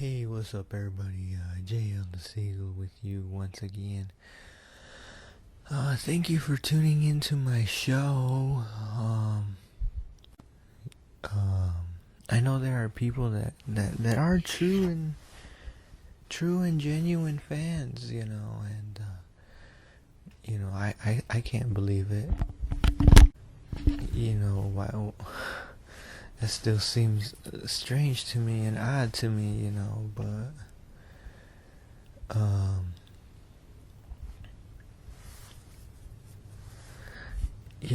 Hey, what's up, everybody? JL the Seagull with you once again. Thank you for tuning into my show. I know there are people that are true and genuine fans, and I can't believe it. Why? That still seems strange to me and odd to me, but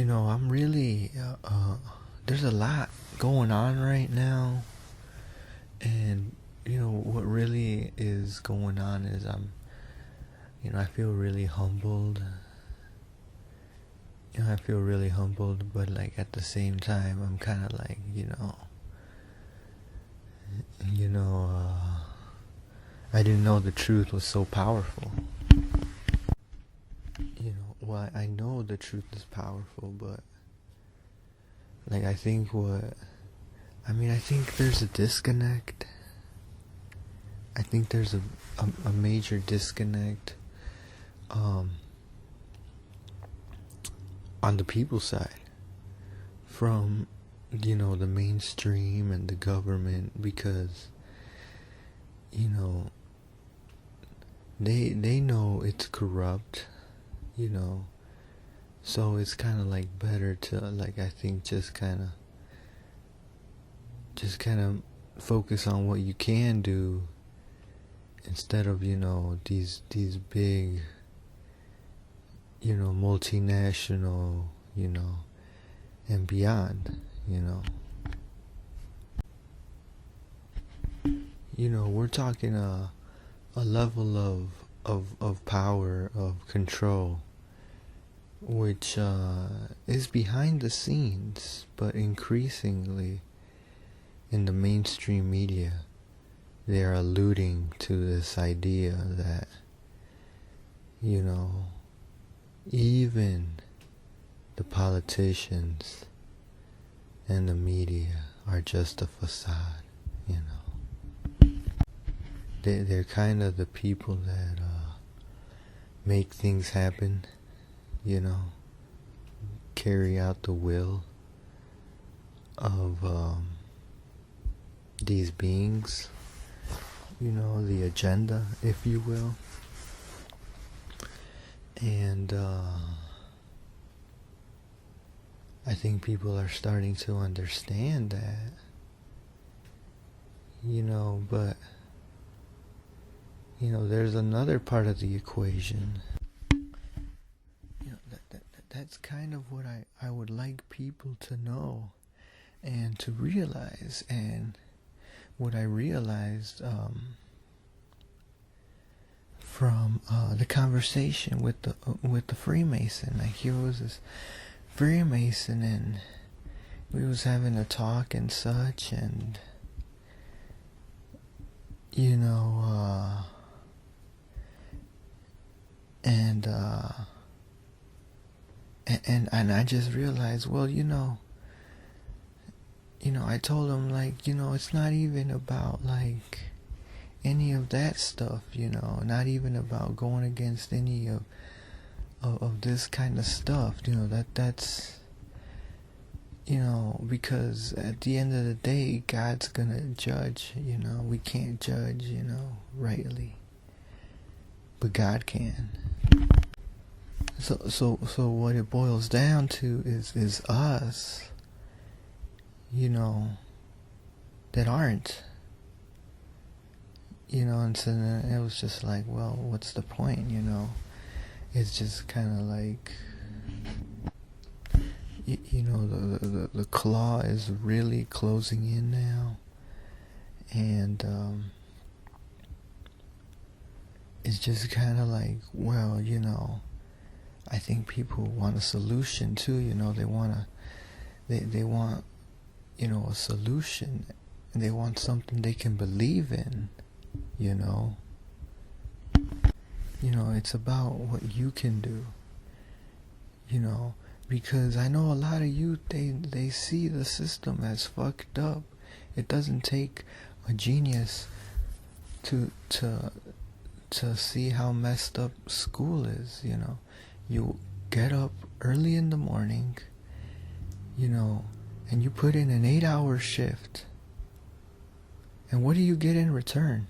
I'm really there's a lot going on right now, and what really is going on is I feel really humbled. I feel really humbled, but like at the same time, I'm kind of like, I didn't know the truth was so powerful. Well, I know the truth is powerful, but like I think there's a disconnect. I think there's a major disconnect on the people's side from the mainstream and the government, because they know it's corrupt, so it's kind of like better to I think just kind of focus on what you can do instead of these big multinational, and beyond, we're talking a level of power, of control, which is behind the scenes, but increasingly in the mainstream media, they are alluding to this idea that, even the politicians and the media are just a facade, They're kind of the people that make things happen, carry out the will of these beings, the agenda, if you will. And I think people are starting to understand that, but there's another part of the equation. That's kind of what I would like people to know and to realize. And what I realized from the conversation with the Freemason, like here was this Freemason, and we was having a talk and such, and and I just realized, well, I told him, it's not even about any of that stuff, not even about going against any of this kind of stuff, that's because at the end of the day, God's gonna judge, we can't judge, rightly, but God can. So what it boils down to is us, that aren't, and so then it was just like, well, what's the point, it's just kind of like, the claw is really closing in now, and it's just kind of like, well, I think people want a solution too, they want a solution, and they want something they can believe in, it's about what you can do, because I know a lot of youth, they see the system as fucked up. It doesn't take a genius to see how messed up school is. You get up early in the morning, and you put in an 8-hour shift, and what do you get in return?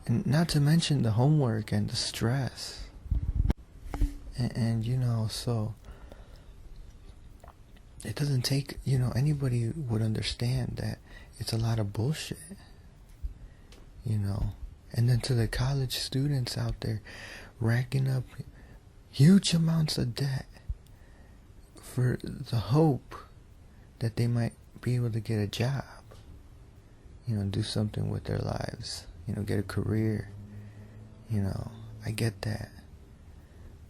And not to mention the homework and the stress. And so it doesn't take, anybody would understand that it's a lot of bullshit, And then to the college students out there racking up huge amounts of debt for the hope that they might be able to get a job, do something with their lives, get a career, I get that.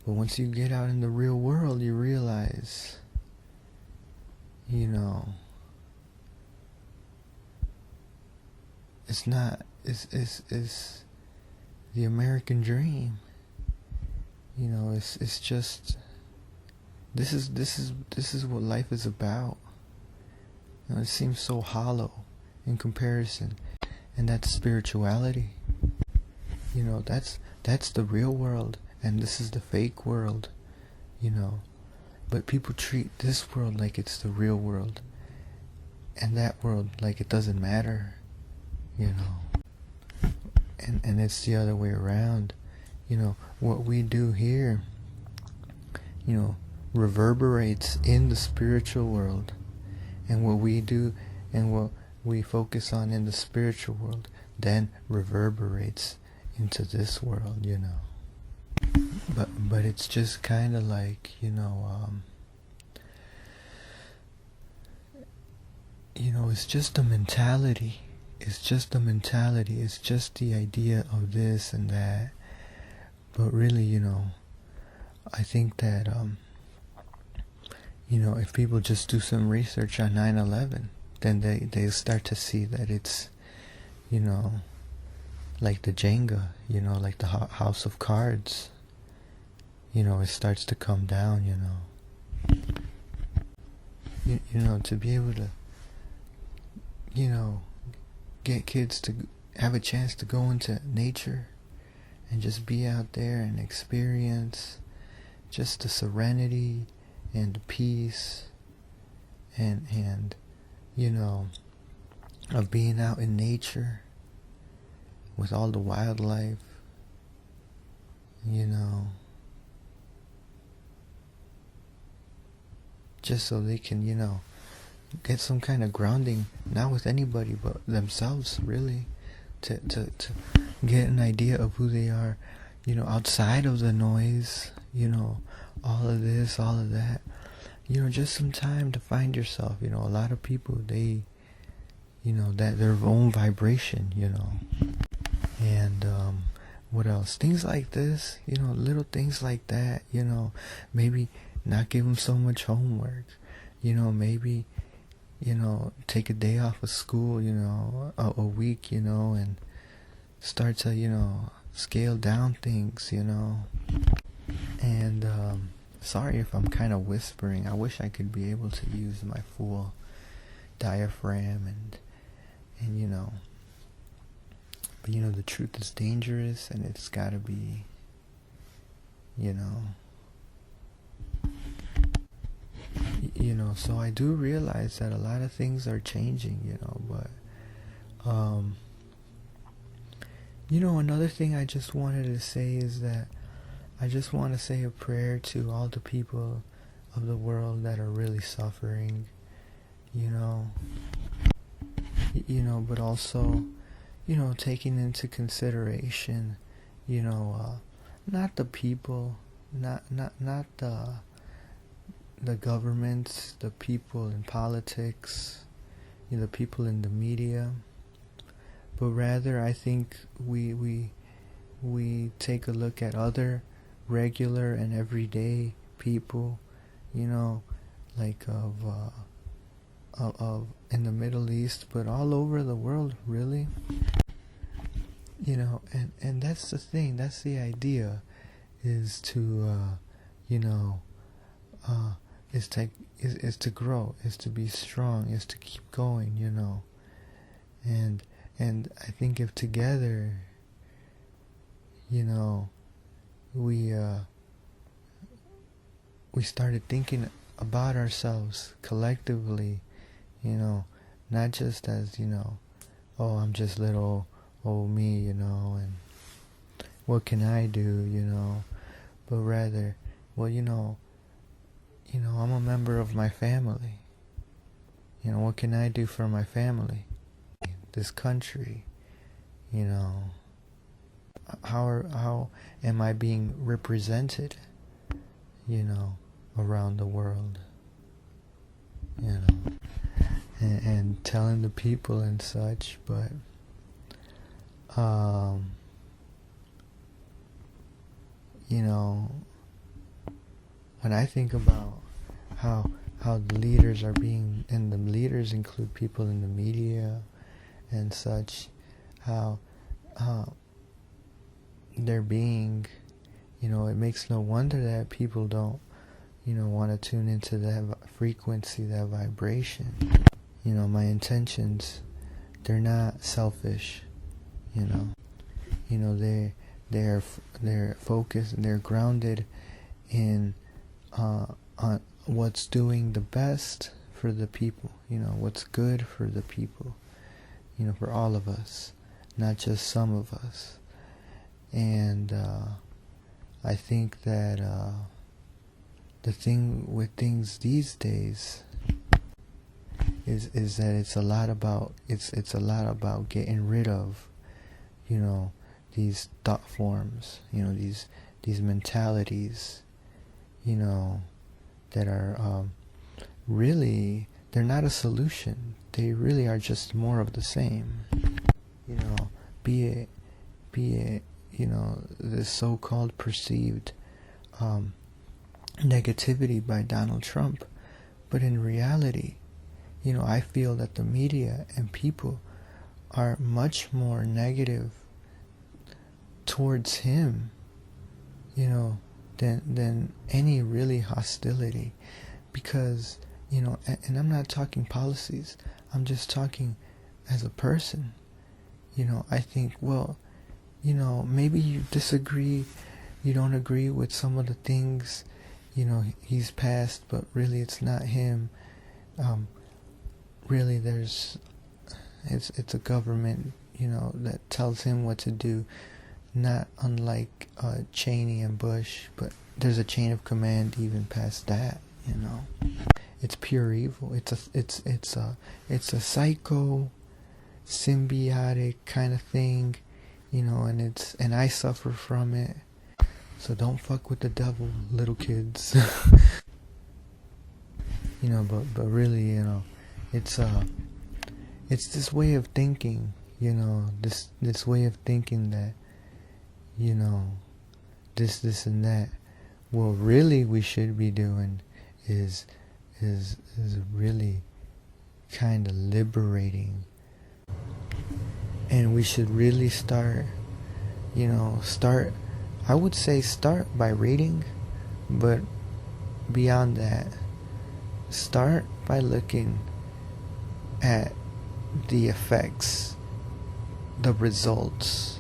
But once you get out in the real world, you realize, it's the American dream. It's just, this is what life is about. It seems so hollow in comparison, and that's spirituality. That's the real world, and this is the fake world. But people treat this world like it's the real world, and that world like it doesn't matter. And it's the other way around. What we do here, reverberates in the spiritual world, and what we do and what we focus on in the spiritual world then reverberates into this world. But it's just kind of like, it's just a mentality. It's just a mentality. It's just the idea of this and that. But really, I think that, if people just do some research on 9/11, then they start to see that it's, like the Jenga, like the house of cards. It starts to come down, to be able to, get kids to have a chance to go into nature and just be out there and experience just the serenity and the peace and of being out in nature with all the wildlife, just so they can, get some kind of grounding, not with anybody but themselves, really, to get an idea of who they are, outside of the noise, all of this, all of that, just some time to find yourself. A lot of people, they, that their own vibration, and what else? Things like this, little things like that, maybe not give them so much homework, maybe, take a day off of school, a week, and start to, scale down things, and sorry if I'm kind of whispering. I wish I could be able to use my full diaphragm and but the truth is dangerous, and it's gotta be, so I do realize that a lot of things are changing, but another thing I just wanted to say is that I just want to say a prayer to all the people of the world that are really suffering, but also, taking into consideration, not the people, not the governments, the people in politics, the people in the media, but rather I think we take a look at other regular and everyday people, like of in the Middle East, but all over the world, really, and that's the thing, that's the idea, is to is to grow, is to be strong, is to keep going, And I think if together, you know, we started thinking about ourselves collectively, you know, not just as, you know, oh, I'm just little old me, you know, and what can I do, you know, but rather, well, you know, I'm a member of my family. You know, what can I do for my family? This country, you know, how am I being represented, you know, around the world, you know, and telling the people and such, but you know, when I think about how the leaders are being, and the leaders include people in the media and such, how they're being, you know, it makes no wonder that people don't, you know, want to tune into that frequency, that vibration. You know, my intentions, they're not selfish, you know. You know, they're focused, they're grounded in on what's doing the best for the people, you know, what's good for the people, you know, for all of us, not just some of us. And I think that the thing with things these days is that it's a lot about getting rid of, you know, these thought forms, you know, these mentalities, you know, that are really, they're not a solution. They really are just more of the same. You know, be it, you know, this so-called perceived negativity by Donald Trump. But in reality, you know, I feel that the media and people are much more negative towards him, you know, than any really hostility. Because, you know, and I'm not talking policies, I'm just talking as a person. You know, I think, well, you know, maybe you disagree, you don't agree with some of the things, you know, he's passed, but really it's not him. Really it's a government, you know, that tells him what to do, not unlike Cheney and Bush, but there's a chain of command even past that, you know. It's pure evil. It's a psycho symbiotic kind of thing, you know, and I suffer from it. So don't fuck with the devil, little kids. You know, but really, you know, it's this way of thinking, you know, this way of thinking that, you know, this and that. What really we should be doing is really kind of liberating. And we should really start, you know, I would say start by reading, but beyond that, start by looking at the effects, the results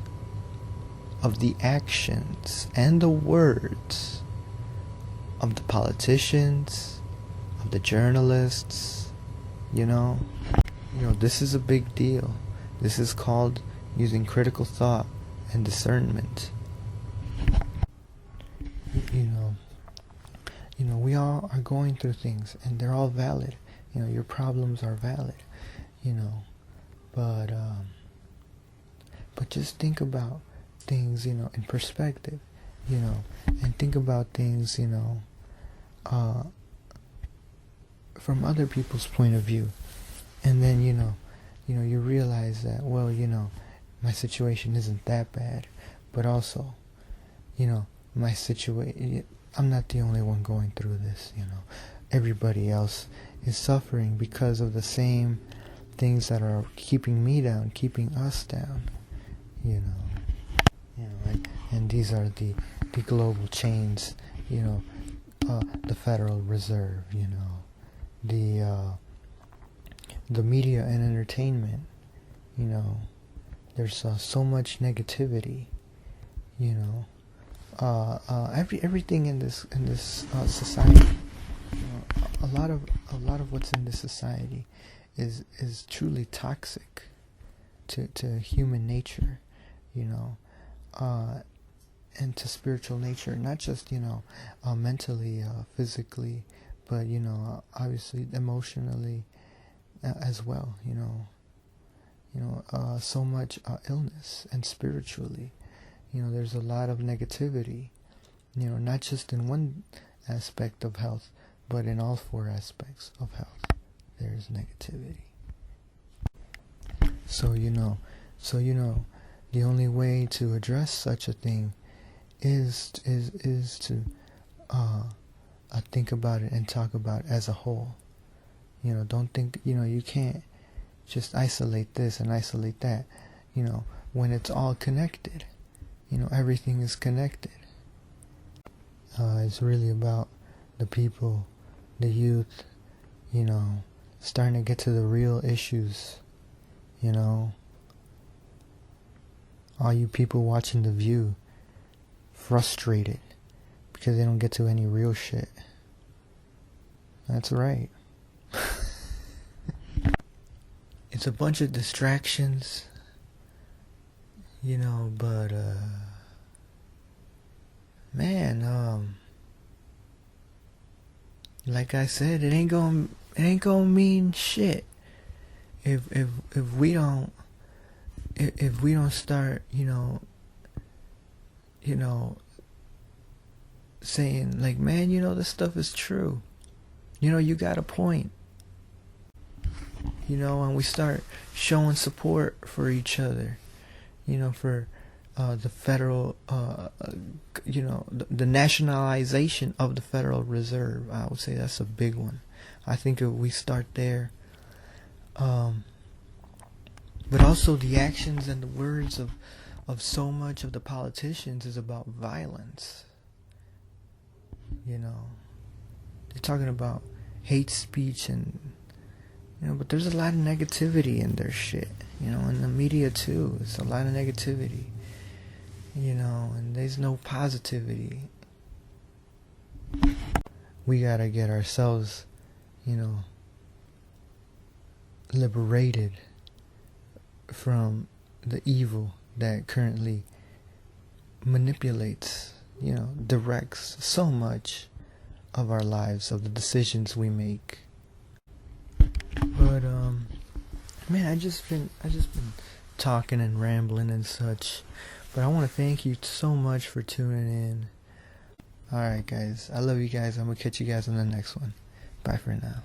of the actions and the words of the politicians, of the journalists, you know. You know, this is a big deal. This is called using critical thought and discernment. You know, we all are going through things, and they're all valid. You know, your problems are valid, you know, but just think about things, you know, in perspective, you know, and think about things, you know, from other people's point of view, and then, you know, you realize that, well, you know, my situation isn't that bad, but also, you know, my situation, I'm not the only one going through this, you know. Everybody else is suffering because of the same things that are keeping me down, keeping us down, you know. And these are the global chains, you know, the Federal Reserve, you know, the media and entertainment, You know, there's so much negativity. You know, everything in this society. You know, a lot of what's in this society is truly toxic to human nature. You know, and to spiritual nature, not just, you know, mentally, physically, but, you know, obviously emotionally as well. So much illness, and spiritually, you know, there's a lot of negativity, you know, not just in one aspect of health, but in all four aspects of health there's negativity. So you know, the only way to address such a thing is to think about it and talk about it as a whole. You know, don't think, you know, you can't just isolate this and isolate that. You know, when it's all connected, you know, everything is connected. It's really about the people, the youth, you know, starting to get to the real issues. You know, all you people watching The View, frustrated because they don't get to any real shit. That's right. It's a bunch of distractions, you know, but man, like I said, it ain't gonna mean shit if we don't start, you know, saying like, man, you know, this stuff is true. You know, you got a point. You know, and we start showing support for each other. You know, for the federal, you know, the nationalization of the Federal Reserve. I would say that's a big one. I think if we start there, but also the actions and the words of so much of the politicians is about violence. You know, they're talking about hate speech, and you know, but there's a lot of negativity in their shit. You know, in the media too, it's a lot of negativity. You know, and there's no positivity. We gotta get ourselves, you know, liberated from the evil that currently manipulates, you know, directs so much of our lives, of the decisions we make. But man, I just been talking and rambling and such. But I want to thank you so much for tuning in. Alright guys, I love you guys. I'm gonna catch you guys on the next one. Bye for now.